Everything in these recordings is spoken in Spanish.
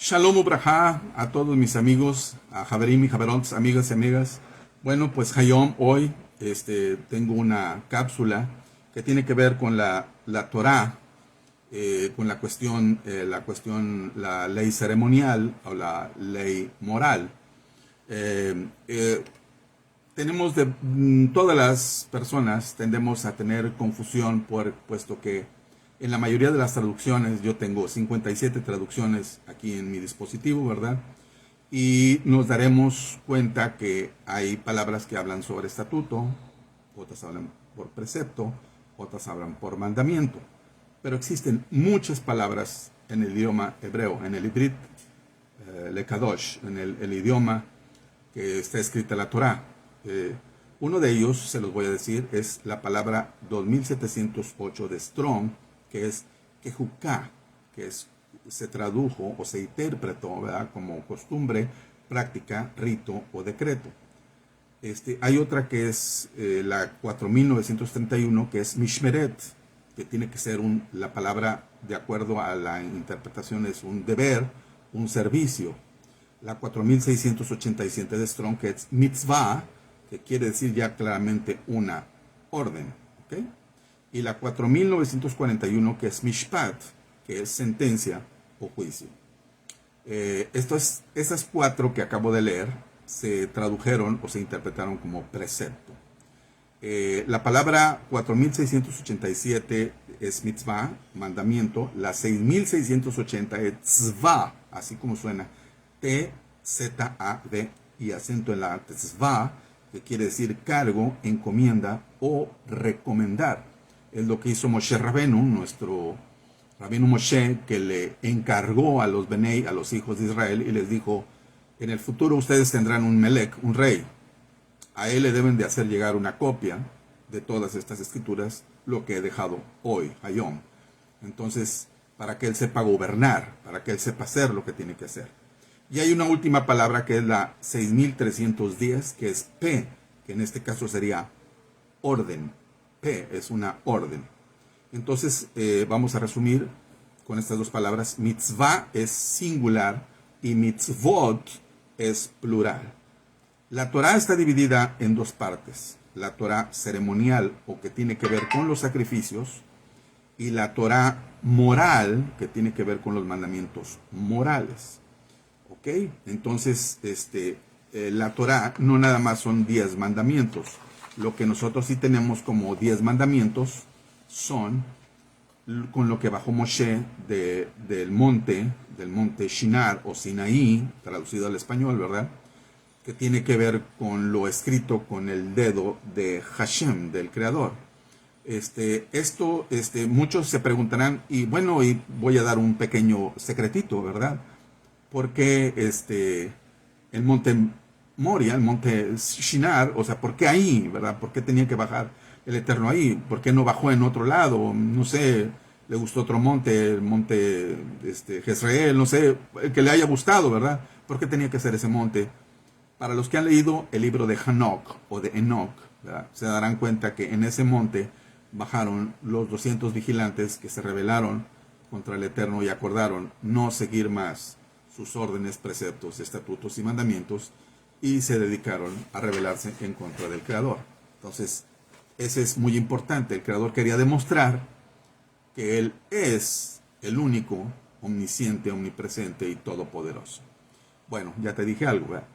Shalom Ubraja a todos mis amigos, a Javerim y Javerot, amigas y amigas. Bueno, pues Hayom, hoy tengo una cápsula que tiene que ver con la Torah, con la ley ceremonial o la ley moral. Eh, eh, Todas las personas tendemos a tener confusión puesto que en la mayoría de las traducciones, yo tengo 57 traducciones aquí en mi dispositivo, ¿verdad? Y nos daremos cuenta que hay palabras que hablan sobre estatuto, otras hablan por precepto, otras hablan por mandamiento. Pero existen muchas palabras en el idioma hebreo, en el Ibrit, Lekadosh, en el idioma que está escrita la Torah. Uno de ellos, se los voy a decir, es la palabra 2708 de Strong, que es Kejuká, se tradujo o se interpretó, ¿verdad?, como costumbre, práctica, rito o decreto. Hay otra que es la 4931, que es Mishmeret, que tiene que ser la palabra, de acuerdo a la interpretación, es un deber, un servicio. La 4687 de Strong, que es Mitzvah, que quiere decir ya claramente una orden, ¿ok? Y la 4941, que es Mishpat, que es sentencia o juicio. Esas cuatro que acabo de leer se tradujeron o se interpretaron como precepto. La palabra 4687 es mitzvah, mandamiento. La 6680 es tzvah, así como suena, T-Z-A-D, y acento en la tzvah, que quiere decir cargo, encomienda o recomendar. Es lo que hizo Moshe Rabenu, nuestro Rabenu Moshe, que le encargó a los Benei, a los hijos de Israel, y les dijo: en el futuro ustedes tendrán un Melec, un rey. A él le deben de hacer llegar una copia de todas estas escrituras, lo que he dejado hoy, Hayom. Entonces, para que él sepa gobernar, para que él sepa hacer lo que tiene que hacer. Y hay una última palabra que es la 6310, que es P, que en este caso sería orden. P es una orden. Entonces, vamos a resumir con estas dos palabras. Mitzvah es singular y mitzvot es plural. La Torah está dividida en dos partes: la Torah ceremonial, o que tiene que ver con los sacrificios, y la Torah moral, que tiene que ver con los mandamientos morales. ¿Ok? Entonces, la Torah no nada más son 10 mandamientos. Lo que nosotros sí tenemos como 10 mandamientos son con lo que bajó Moshe del monte Shinar o Sinaí, traducido al español, ¿verdad?, que tiene que ver con lo escrito con el dedo de Hashem, del Creador. Muchos se preguntarán, y bueno, y voy a dar un pequeño secretito, ¿verdad? ¿Por qué el monte Moria, el monte Shinar, o sea, por qué ahí, ¿verdad? ¿Por qué tenía que bajar el Eterno ahí? ¿Por qué no bajó en otro lado? No sé, le gustó otro monte, el monte Jezreel, no sé, el que le haya gustado, ¿verdad? ¿Por qué tenía que ser ese monte? Para los que han leído el libro de Hanok o de Enoch, ¿verdad?, se darán cuenta que en ese monte bajaron los 200 vigilantes que se rebelaron contra el Eterno y acordaron no seguir más sus órdenes, preceptos, estatutos y mandamientos, y se dedicaron a rebelarse en contra del Creador. Entonces, ese es muy importante. El Creador quería demostrar que Él es el único, omnisciente, omnipresente y todopoderoso. Bueno, ya te dije algo, ¿verdad?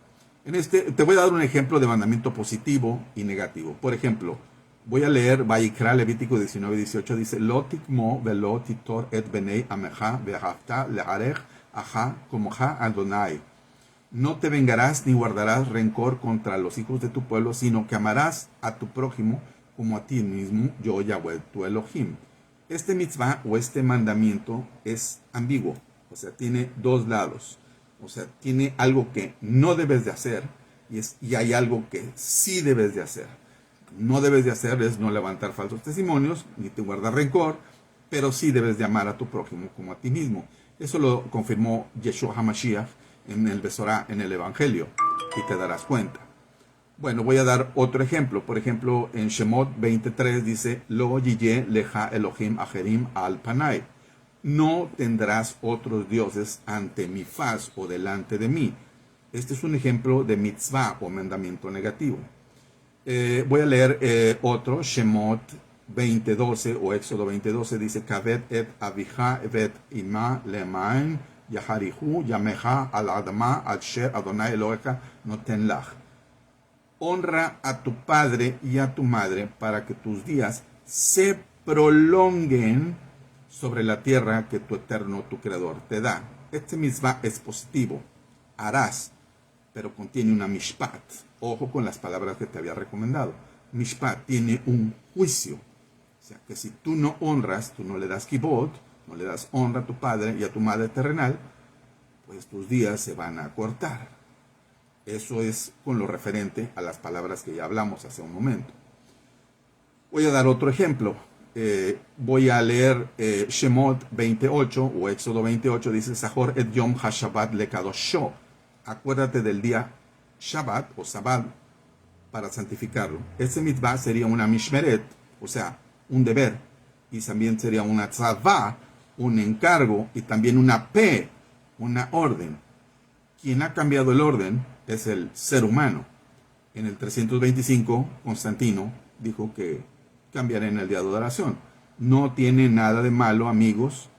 Te voy a dar un ejemplo de mandamiento positivo y negativo. Por ejemplo, voy a leer Vayikra, Levítico 19:18, dice: Lo tikmo velo titor et benei ameja ve'ahavta le'arech aja komoja Adonai. No te vengarás ni guardarás rencor contra los hijos de tu pueblo, sino que amarás a tu prójimo como a ti mismo, yo Yahweh tu Elohim. Este mitzvah o este mandamiento es ambiguo, o sea, tiene dos lados. O sea, tiene algo que no debes de hacer y hay algo que sí debes de hacer. No debes de hacer es no levantar falsos testimonios, ni te guardar rencor, pero sí debes de amar a tu prójimo como a ti mismo. Eso lo confirmó Yeshua HaMashiach en el Besorá, en el Evangelio, y te darás cuenta. Bueno, voy a dar otro ejemplo. Por ejemplo, en Shemot 23 dice: Lo yiyeh leja Elohim ajerim al panai. no tendrás otros dioses ante mi faz o delante de mí. Este es un ejemplo de mitzvah o mandamiento negativo. Voy a leer otro, Shemot 20:12 o Éxodo 20:12, dice, Kavet et avija et ima lemaen yaharihu yameja al adama al sher Adonai Elohecha noten lach. Honra a tu padre y a tu madre para que tus días se prolonguen sobre la tierra que tu eterno, tu creador, te da. Este mitzvah es positivo, harás, pero contiene una mishpat. Ojo con las palabras que te había recomendado. Mishpat tiene un juicio. O sea, que si tú no honras, tú no le das kibot, no le das honra a tu padre y a tu madre terrenal, pues tus días se van a cortar. Eso es con lo referente a las palabras que ya hablamos hace un momento. Voy a dar otro ejemplo. Voy a leer Shemot 28 o Éxodo 28, dice, Sahor et yom ha-shabbat lekadosho. Acuérdate del día Shabbat o Sabbat para santificarlo. Ese mitzvah sería una mishmeret, o sea, un deber, y también sería una tzavah, un encargo, y también una P, una orden. Quien ha cambiado el orden es el ser humano. En el 325, Constantino dijo que cambiará en el día de adoración. No tiene nada de malo, amigos,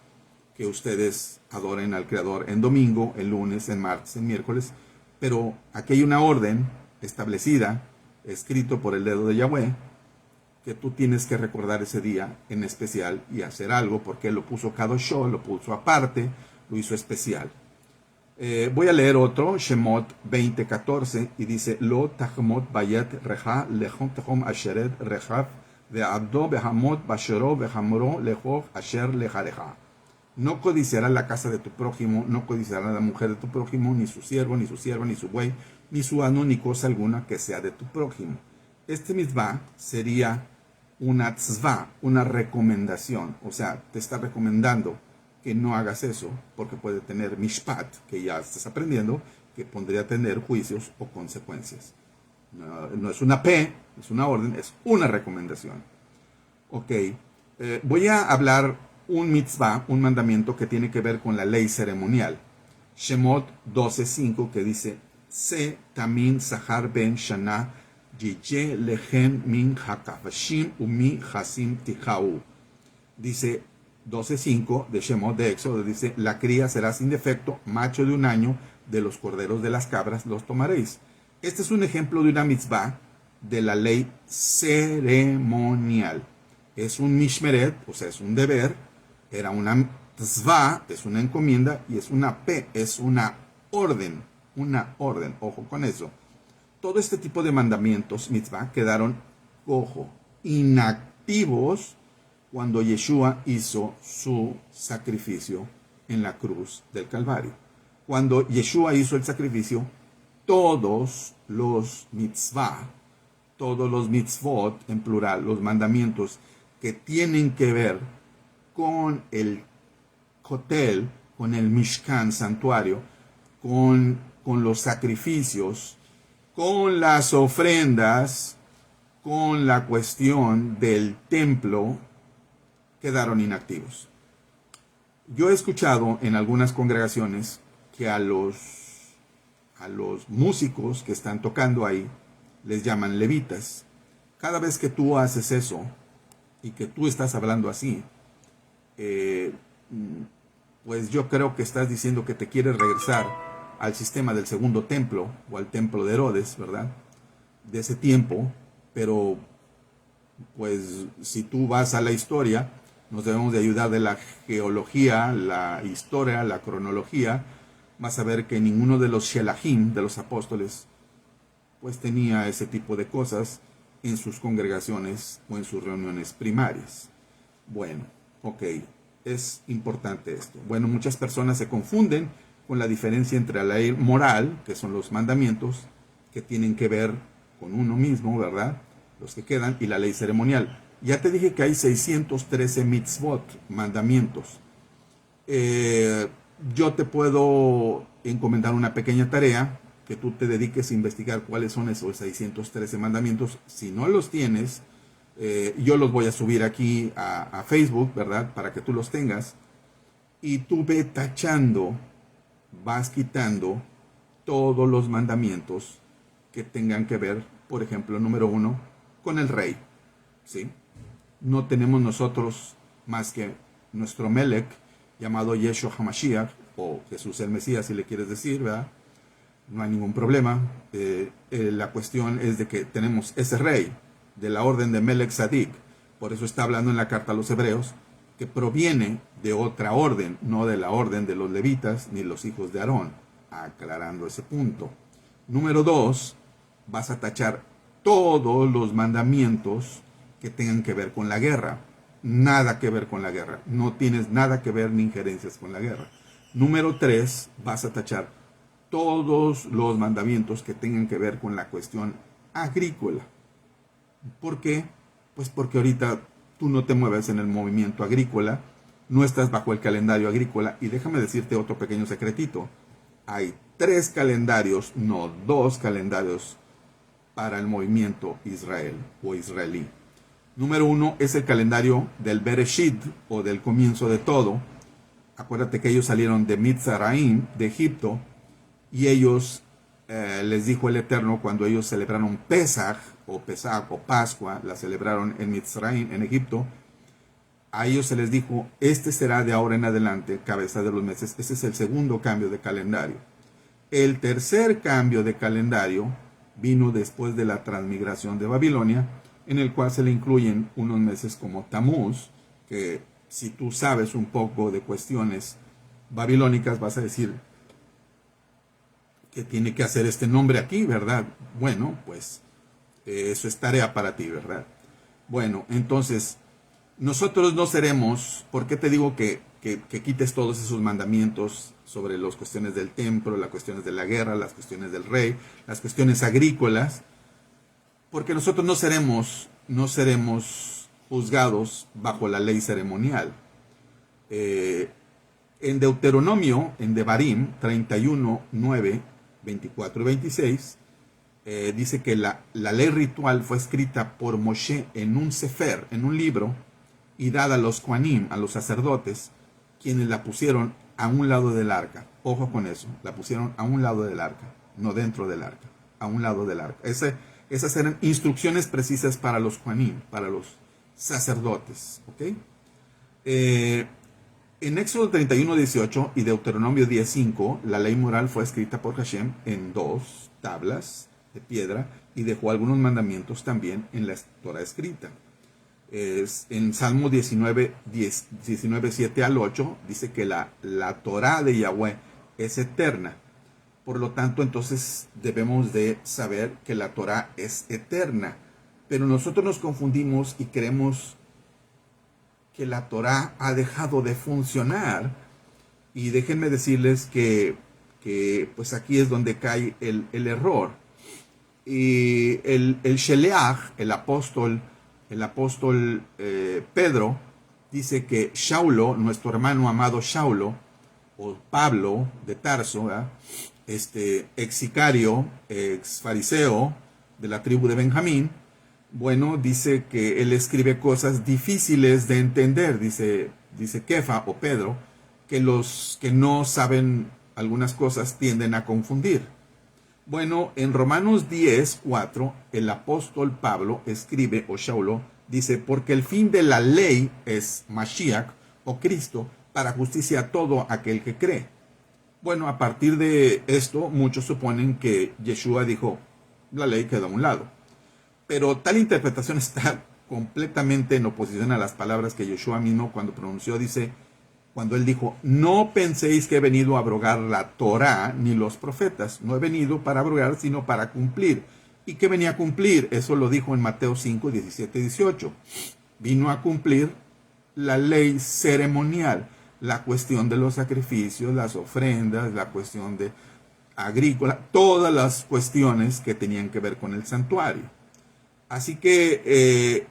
que ustedes adoren al Creador en domingo, en lunes, en martes, en miércoles, pero aquí hay una orden establecida, escrito por el dedo de Yahweh, que tú tienes que recordar ese día en especial y hacer algo, porque Él lo puso Kadoshó, lo puso aparte, lo hizo especial. Voy a leer otro, Shemot 20:14, y dice, Lo tachmot bayet reja lechon techom asheret rejav de abdo behamot bashero behamro lejoch asher lejareja. No codiciarás la casa de tu prójimo, no codiciarás la mujer de tu prójimo, ni su siervo, ni su sierva, ni su buey, ni su asno, ni cosa alguna que sea de tu prójimo. Este mitzvah sería una tzvah, una recomendación. O sea, te está recomendando que no hagas eso, porque puede tener mishpat, que ya estás aprendiendo, que podría tener juicios o consecuencias. No es una P, es una orden, es una recomendación. Ok, voy a hablar un mitzvah, un mandamiento que tiene que ver con la ley ceremonial. Shemot 12:5, que dice, Se tamin sahar ben shana yije lehen min hakafashim umi hasim tijau. Dice 12:5 de Shemot de Éxodo, dice, la cría será sin defecto, macho de un año, de los corderos de las cabras los tomaréis. Este es un ejemplo de una mitzvah de la ley ceremonial. Es un mishmeret, o sea, es un deber, era una tzvah, es una encomienda, y es una P, es una orden, ojo con eso. Todo este tipo de mandamientos, mitzvah, quedaron, ojo, inactivos cuando Yeshua hizo su sacrificio en la cruz del Calvario. Cuando Yeshua hizo el sacrificio, todos los mitzvah, todos los mitzvot, en plural, los mandamientos que tienen que ver con el Kotel, con el Mishkan, santuario, con los sacrificios, con las ofrendas, con la cuestión del templo, quedaron inactivos. Yo he escuchado en algunas congregaciones que a los músicos que están tocando ahí les llaman levitas. Cada vez que tú haces eso y que tú estás hablando así, pues yo creo que estás diciendo que te quieres regresar al sistema del segundo templo o al templo de Herodes, ¿verdad? De ese tiempo, pero pues si tú vas a la historia, nos debemos de ayudar de la geología, la historia, la cronología. Vas a ver que ninguno de los shelahim, de los apóstoles, pues tenía ese tipo de cosas en sus congregaciones o en sus reuniones primarias. Bueno, ok, es importante esto. Bueno, muchas personas se confunden con la diferencia entre la ley moral, que son los mandamientos, que tienen que ver con uno mismo, ¿verdad? Los que quedan, y la ley ceremonial. Ya te dije que hay 613 mitzvot, mandamientos. Yo te puedo encomendar una pequeña tarea, que tú te dediques a investigar cuáles son esos 613 mandamientos. Si no los tienes, yo los voy a subir aquí a Facebook, ¿verdad? Para que tú los tengas. y tú ve tachando, vas quitando todos los mandamientos que tengan que ver, por ejemplo, número 1, con el rey, ¿sí? No tenemos nosotros más que nuestro Melech, llamado Yeshua HaMashiach, o Jesús el Mesías, si le quieres decir, ¿verdad? No hay ningún problema. La cuestión es de que tenemos ese rey de la orden de Melech Sadik, por eso está hablando en la carta a los hebreos, que proviene de otra orden, no de la orden de los levitas ni los hijos de Aarón, aclarando ese punto. Número 2, vas a tachar todos los mandamientos que tengan que ver con la guerra. Nada que ver con la guerra. No tienes nada que ver ni injerencias con la guerra. Número 3, vas a tachar todos los mandamientos que tengan que ver con la cuestión agrícola. ¿Por qué? Pues porque ahorita tú no te mueves en el movimiento agrícola, no estás bajo el calendario agrícola. Y déjame decirte otro pequeño secretito. Hay 3 calendarios, no 2 calendarios para el movimiento Israel o israelí. Número 1 es el calendario del Bereshit, o del comienzo de todo. Acuérdate que ellos salieron de Mitzrayim, de Egipto, y ellos, les dijo el Eterno, cuando ellos celebraron Pesach o Pascua, la celebraron en Mitzrayim, en Egipto, a ellos se les dijo, este será de ahora en adelante cabeza de los meses. Ese es el segundo cambio de calendario. El tercer cambio de calendario vino después de la transmigración de Babilonia, en el cual se le incluyen unos meses como Tamuz, que si tú sabes un poco de cuestiones babilónicas vas a decir que tiene que hacer este nombre aquí, ¿verdad? Bueno, pues eso es tarea para ti, ¿verdad? Bueno, entonces, nosotros no seremos, ¿por qué te digo que quites todos esos mandamientos sobre las cuestiones del templo, las cuestiones de la guerra, las cuestiones del rey, las cuestiones agrícolas? Porque nosotros no seremos juzgados bajo la ley ceremonial. En Deuteronomio, en Devarim 31, 9, 24 y 26, dice que la ley ritual fue escrita por Moshe en un sefer, en un libro, y dada a los Kohanim, a los sacerdotes, quienes la pusieron a un lado del arca. Ojo con eso, la pusieron a un lado del arca, no dentro del arca, a un lado del arca. Esas eran instrucciones precisas para los Kohanim, para los sacerdotes. ¿Okay? En Éxodo 31, 18 y Deuteronomio 10, 5, la ley moral fue escrita por Hashem en 2 tablas de piedra y dejó algunos mandamientos también en la Torah escrita. En Salmo 19, 7 al 8, dice que la Torah de Yahweh es eterna. Por lo tanto, entonces debemos de saber que la Torah es eterna. Pero nosotros nos confundimos y creemos que la Torah ha dejado de funcionar. Y déjenme decirles que pues aquí es donde cae el error. Y el Sheleach, el apóstol Pedro, dice que Shaulo, nuestro hermano amado Shaulo, o Pablo de Tarso, ¿verdad?, ex sicario, ex fariseo de la tribu de Benjamín, bueno, dice que él escribe cosas difíciles de entender, dice Kefa o Pedro, que los que no saben algunas cosas tienden a confundir. Bueno, en Romanos 10, 4, el apóstol Pablo escribe, o Shaulo, dice, porque el fin de la ley es Mashiach, o Cristo, para justicia a todo aquel que cree. Bueno, a partir de esto, muchos suponen que Yeshua dijo, la ley queda a un lado. Pero tal interpretación está completamente en oposición a las palabras que Yeshua mismo cuando pronunció, dice, cuando él dijo, no penséis que he venido a abrogar la Torá ni los profetas. No he venido para abrogar, sino para cumplir. ¿Y qué venía a cumplir? Eso lo dijo en Mateo 5, 17 y 18. Vino a cumplir la ley ceremonial, la cuestión de los sacrificios, las ofrendas, la cuestión de agrícola, todas las cuestiones que tenían que ver con el santuario. Así que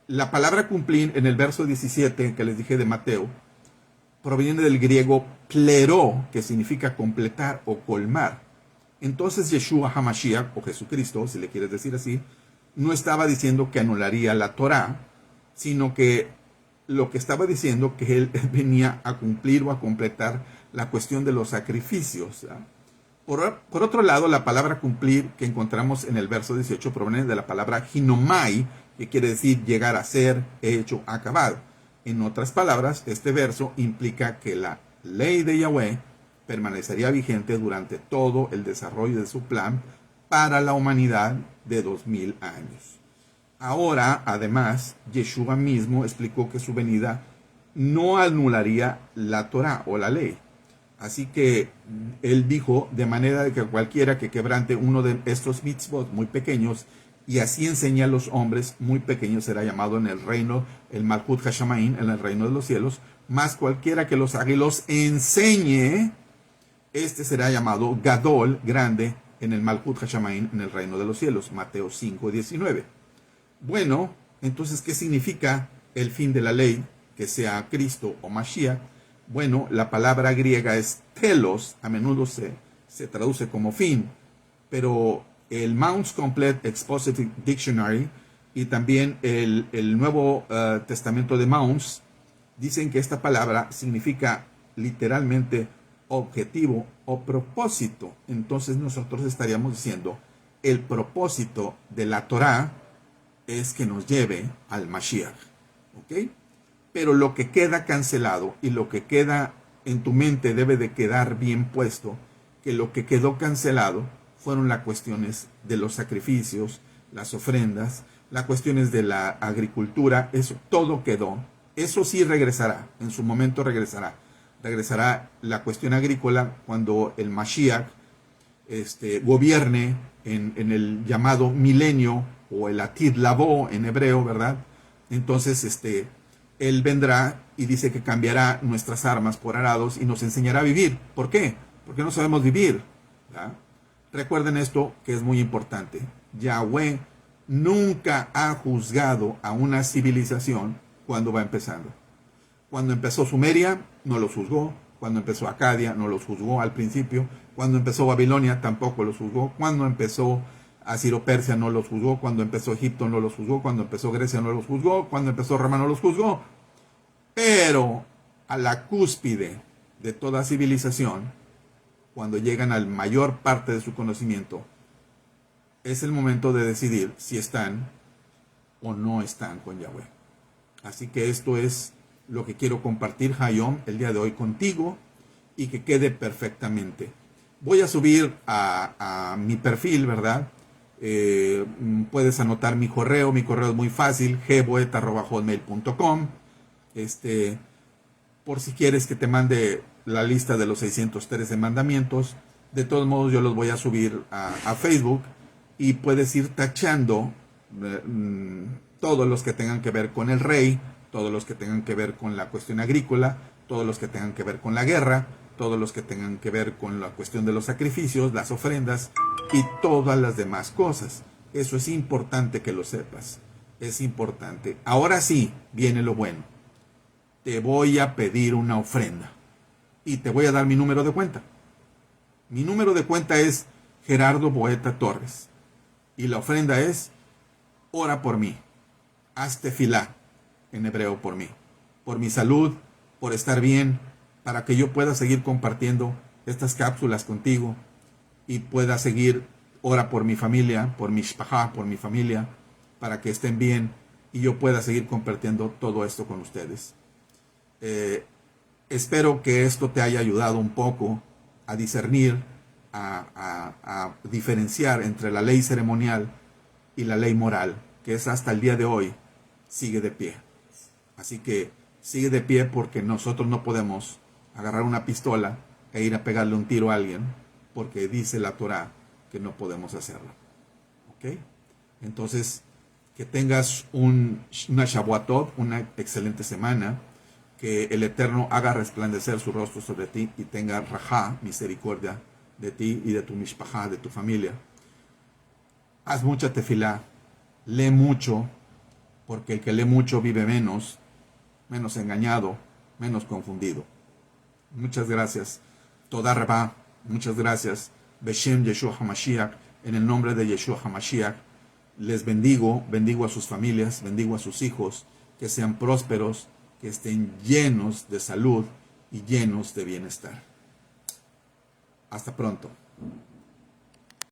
la palabra cumplir en el verso 17 que les dije de Mateo proviene del griego plero, que significa completar o colmar. Entonces Yeshua HaMashiach, o Jesucristo, si le quieres decir así, no estaba diciendo que anularía la Torá, sino que lo que estaba diciendo que él venía a cumplir o a completar la cuestión de los sacrificios. Por otro lado, la palabra cumplir que encontramos en el verso 18 proviene de la palabra ginomai, que quiere decir llegar a ser, hecho, acabado. En otras palabras, este verso implica que la ley de Yahweh permanecería vigente durante todo el desarrollo de su plan para la humanidad de 2000 años. Ahora, además, Yeshua mismo explicó que su venida no anularía la Torah o la ley. Así que él dijo, de manera de que cualquiera que quebrante uno de estos mitzvot muy pequeños y así enseña a los hombres muy pequeños será llamado en el reino, el Malchut Hashamaim, en el reino de los cielos, más cualquiera que los haga y los enseñe, este será llamado Gadol, grande, en el Malchut Hashamaim, en el reino de los cielos. Mateo 5:19. Bueno, entonces, ¿qué significa el fin de la ley? Que sea Cristo o Mashiach. Bueno, la palabra griega es telos, a menudo se traduce como fin, pero el Mounce Complete Expositive Dictionary y también el Nuevo Testamento de Mounce dicen que esta palabra significa literalmente objetivo o propósito. Entonces nosotros estaríamos diciendo, el propósito de la Torah es que nos lleve al Mashiach, ¿ok? Pero lo que queda cancelado y lo que queda en tu mente debe de quedar bien puesto, que lo que quedó cancelado fueron las cuestiones de los sacrificios, las ofrendas, las cuestiones de la agricultura, eso todo quedó. Eso sí regresará, en su momento regresará. Regresará la cuestión agrícola cuando el Mashiach gobierne en el llamado milenio o el Atid Labo en hebreo, ¿verdad? Entonces, él vendrá y dice que cambiará nuestras armas por arados y nos enseñará a vivir. ¿Por qué? Porque no sabemos vivir, ¿verdad? Recuerden esto que es muy importante. Yahweh nunca ha juzgado a una civilización cuando va empezando. Cuando empezó Sumeria, no los juzgó. Cuando empezó Acadia, no los juzgó al principio. Cuando empezó Babilonia, tampoco los juzgó. Cuando empezó Asiro-Persia, no los juzgó. Cuando empezó Egipto, no los juzgó. Cuando empezó Grecia, no los juzgó. Cuando empezó Roma, no los juzgó. Pero a la cúspide de toda civilización, cuando llegan a la mayor parte de su conocimiento, es el momento de decidir si están o no están con Yahweh. Así que esto es lo que quiero compartir, Hayom, el día de hoy contigo, y que quede perfectamente. Voy a subir a mi perfil, ¿verdad? Puedes anotar mi correo es muy fácil, gboet@hotmail.com. Por si quieres que te mande la lista de los 613 mandamientos. De todos modos, yo los voy a subir a Facebook y puedes ir tachando todos los que tengan que ver con el rey, todos los que tengan que ver con la cuestión agrícola, todos los que tengan que ver con la guerra, todos los que tengan que ver con la cuestión de los sacrificios, las ofrendas y todas las demás cosas. Eso es importante que lo sepas. Es importante. Ahora sí, viene lo bueno. Te voy a pedir una ofrenda y te voy a dar mi número de cuenta. Mi número de cuenta es Gerardo Boeta Torres y la ofrenda es: ora por mí, haz tefilá en hebreo por mí, por mi salud, por estar bien, para que yo pueda seguir compartiendo estas cápsulas contigo y pueda seguir. Ora por mi familia, por mi shpajá, por mi familia, para que estén bien y yo pueda seguir compartiendo todo esto con ustedes. Espero que esto te haya ayudado un poco a discernir, a diferenciar entre la ley ceremonial y la ley moral, que es hasta el día de hoy, sigue de pie. Así que sigue de pie porque nosotros no podemos agarrar una pistola e ir a pegarle un tiro a alguien, porque dice la Torah que no podemos hacerlo. ¿Ok? Entonces, que tengas una Shavuot, una excelente semana, que el Eterno haga resplandecer su rostro sobre ti y tenga rajá, misericordia de ti y de tu mishpajá, de tu familia. Haz mucha tefilá, lee mucho, porque el que lee mucho vive menos engañado, menos confundido. Muchas gracias. Toda Rabá, muchas gracias. Beshem Yeshua HaMashiach, en el nombre de Yeshua HaMashiach, les bendigo a sus familias, bendigo a sus hijos, que sean prósperos, que estén llenos de salud y llenos de bienestar. Hasta pronto.